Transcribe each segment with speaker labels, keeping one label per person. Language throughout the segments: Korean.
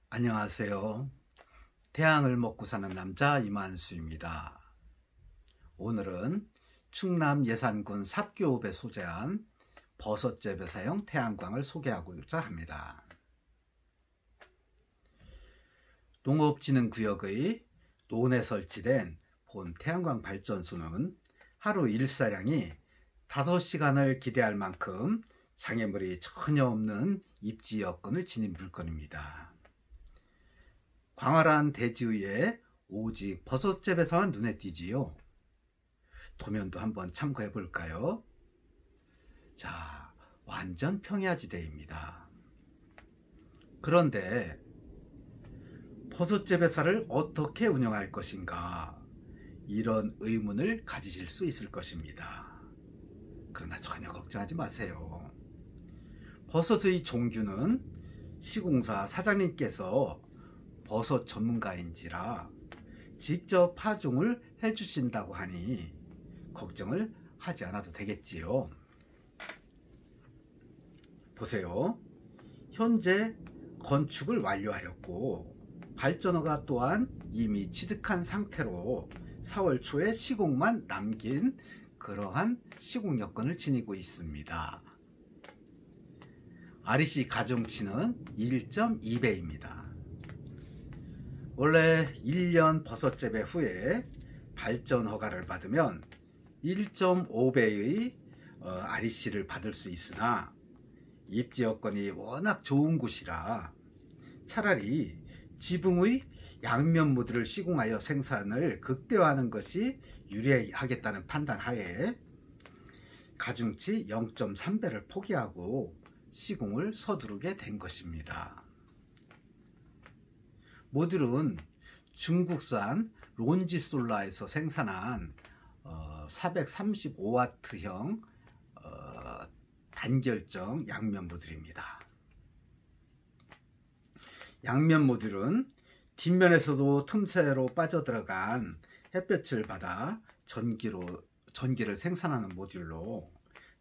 Speaker 1: 안녕하세요. 태양을 먹고 사는 남자 이만수입니다. 오늘은 충남 예산군 삽교읍에 소재한 버섯재배사용 태양광을 소개하고자 합니다. 농업진흥구역의 논에 설치된 본 태양광 발전소는 하루 일사량이 5시간을 기대할 만큼 장애물이 전혀 없는 입지 여건을 지닌 물건입니다. 광활한 대지 위에 오직 버섯재배사만 눈에 띄지요. 도면도 한번 참고해 볼까요? 자, 완전 평야지대입니다. 그런데 버섯재배사를 어떻게 운영할 것인가, 이런 의문을 가지실 수 있을 것입니다. 그러나 전혀 걱정하지 마세요. 버섯의 종규는 시공사 사장님께서 버섯 전문가인지라 직접 파종을 해주신다고 하니 걱정을 하지 않아도 되겠지요. 보세요. 현재 건축을 완료하였고 발전허가 또한 이미 취득한 상태로 4월 초에 시공만 남긴 그러한 시공 여건을 지니고 있습니다. REC 가중치는 1.2배입니다. 원래 1년 버섯 재배 후에 발전 허가를 받으면 1.5배의 REC를 받을 수 있으나 입지 여건이 워낙 좋은 곳이라 차라리 지붕의 양면 모듈을 시공하여 생산을 극대화하는 것이 유리하겠다는 판단 하에 가중치 0.3배를 포기하고 시공을 서두르게 된 것입니다. 모듈은 중국산 론지솔라에서 생산한 435W형 단결정 양면 모듈입니다. 양면 모듈은 뒷면에서도 틈새로 빠져들어간 햇볕을 받아 전기를 생산하는 모듈로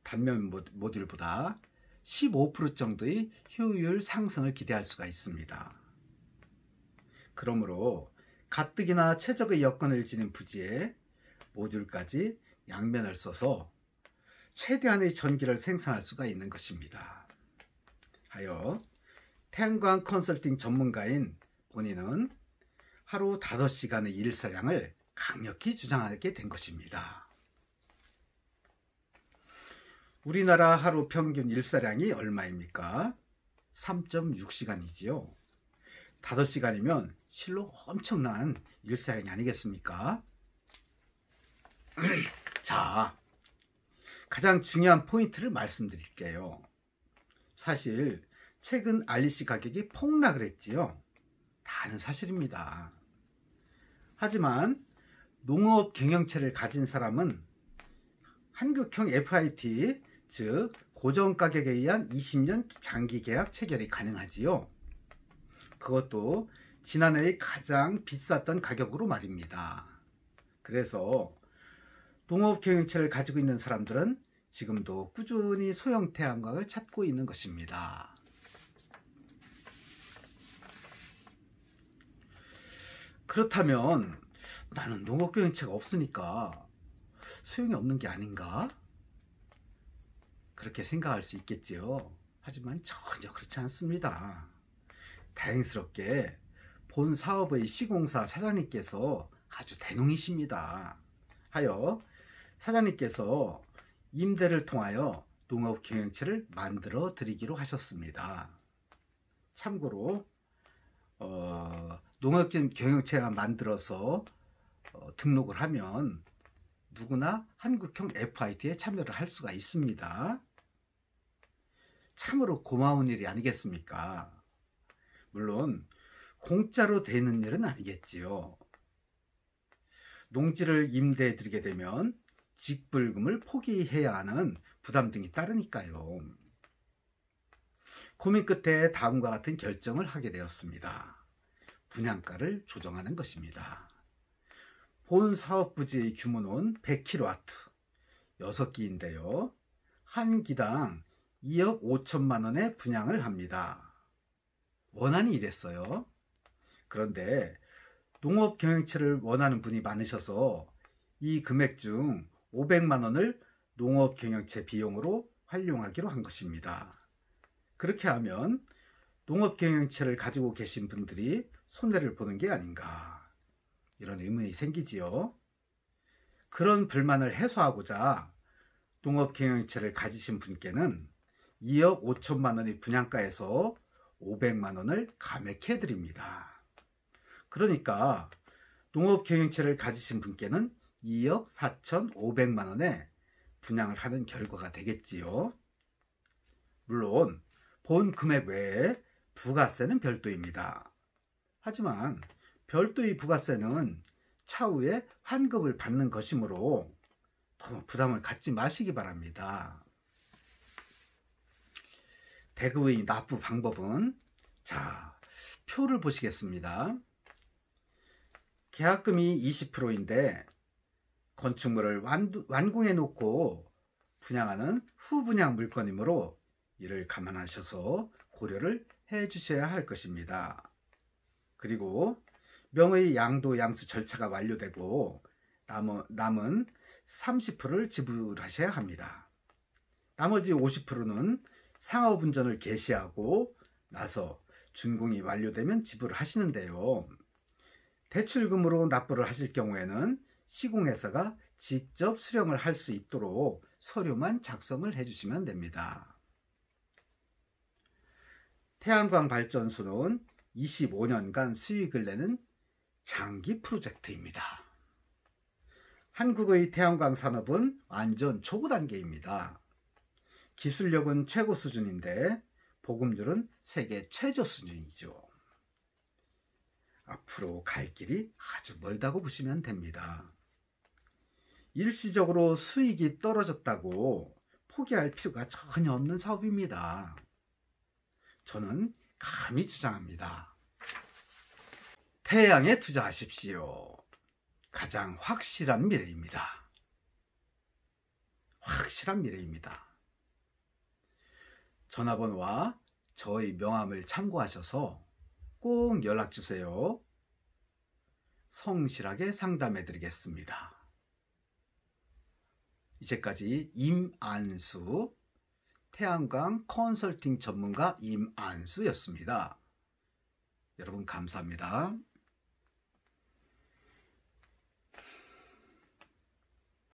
Speaker 1: 단면 모듈보다 15% 정도의 효율 상승을 기대할 수가 있습니다. 그러므로 가뜩이나 최적의 여건을 지닌 부지에 모듈까지 양면을 써서 최대한의 전기를 생산할 수가 있는 것입니다. 하여 태양광 컨설팅 전문가인 본인은 하루 5시간의 일사량을 강력히 주장하게 된 것입니다. 우리나라 하루 평균 일사량이 얼마입니까? 3.6시간이지요. 5시간이면 실로 엄청난 일사량이 아니겠습니까? 자, 가장 중요한 포인트를 말씀드릴게요. 사실 최근 REC 가격이 폭락을 했지요. 다 아는 사실입니다. 하지만 농업 경영체를 가진 사람은 한국형 FIT, 즉 고정가격에 의한 20년 장기 계약 체결이 가능하지요. 그것도 지난해의 가장 비쌌던 가격으로 말입니다. 그래서 농업 경영체를 가지고 있는 사람들은 지금도 꾸준히 소형 태양광을 찾고 있는 것입니다. 그렇다면 나는 농업 경영체가 없으니까 소용이 없는 게 아닌가? 그렇게 생각할 수 있겠지요. 하지만 전혀 그렇지 않습니다. 다행스럽게 본 사업의 시공사 사장님께서 아주 대농이십니다. 하여 사장님께서 임대를 통하여 농업 경영체를 만들어 드리기로 하셨습니다. 참고로 농업 경영체만 만들어서 등록을 하면 누구나 한국형 FIT에 참여를 할 수가 있습니다. 참으로 고마운 일이 아니겠습니까? 물론 공짜로 되는 일은 아니겠지요. 농지를 임대해 드리게 되면 직불금을 포기해야 하는 부담 등이 따르니까요. 고민 끝에 다음과 같은 결정을 하게 되었습니다. 분양가를 조정하는 것입니다. 본 사업부지의 규모는 100kW, 6기인데요. 한 기당 2억 5천만 원에 분양을 합니다. 원안이 이랬어요. 그런데 농업 경영체를 원하는 분이 많으셔서 이 금액 중 500만 원을 농업 경영체 비용으로 활용하기로 한 것입니다. 그렇게 하면 농업 경영체를 가지고 계신 분들이 손해를 보는 게 아닌가, 이런 의문이 생기지요. 그런 불만을 해소하고자 농업 경영체를 가지신 분께는 2억 5천만 원의 분양가에서 500만 원을 감액해 드립니다. 그러니까 농업 경영체를 가지신 분께는 2억 4,500만 원에 분양을 하는 결과가 되겠지요. 물론 본 금액 외에 부가세는 별도입니다. 하지만 별도의 부가세는 차후에 환급을 받는 것이므로 너무 부담을 갖지 마시기 바랍니다. 대금의 납부 방법은, 자, 표를 보시겠습니다. 계약금이 20%인데 건축물을 완공해 놓고 분양하는 후분양 물건이므로 이를 감안하셔서 고려를 해 주셔야 할 것입니다. 그리고 명의 양도 양수 절차가 완료되고 남은 30%를 지불하셔야 합니다. 나머지 50%는 상업운전을 개시하고 나서 준공이 완료되면 지불하시는데요. 대출금으로 납부를 하실 경우에는 시공회사가 직접 수령을 할 수 있도록 서류만 작성을 해주시면 됩니다. 태양광 발전소는 25년간 수익을 내는 장기 프로젝트입니다. 한국의 태양광 산업은 완전 초보 단계입니다. 기술력은 최고 수준인데 보급률은 세계 최저 수준이죠. 앞으로 갈 길이 아주 멀다고 보시면 됩니다. 일시적으로 수익이 떨어졌다고 포기할 필요가 전혀 없는 사업입니다. 저는 감히 주장합니다. 태양에 투자하십시오. 가장 확실한 미래입니다. 확실한 미래입니다. 전화번호와 저의 명함을 참고하셔서 꼭 연락주세요. 성실하게 상담해 드리겠습니다. 이제까지 임안수, 태양광 컨설팅 전문가 임안수였습니다. 여러분 감사합니다.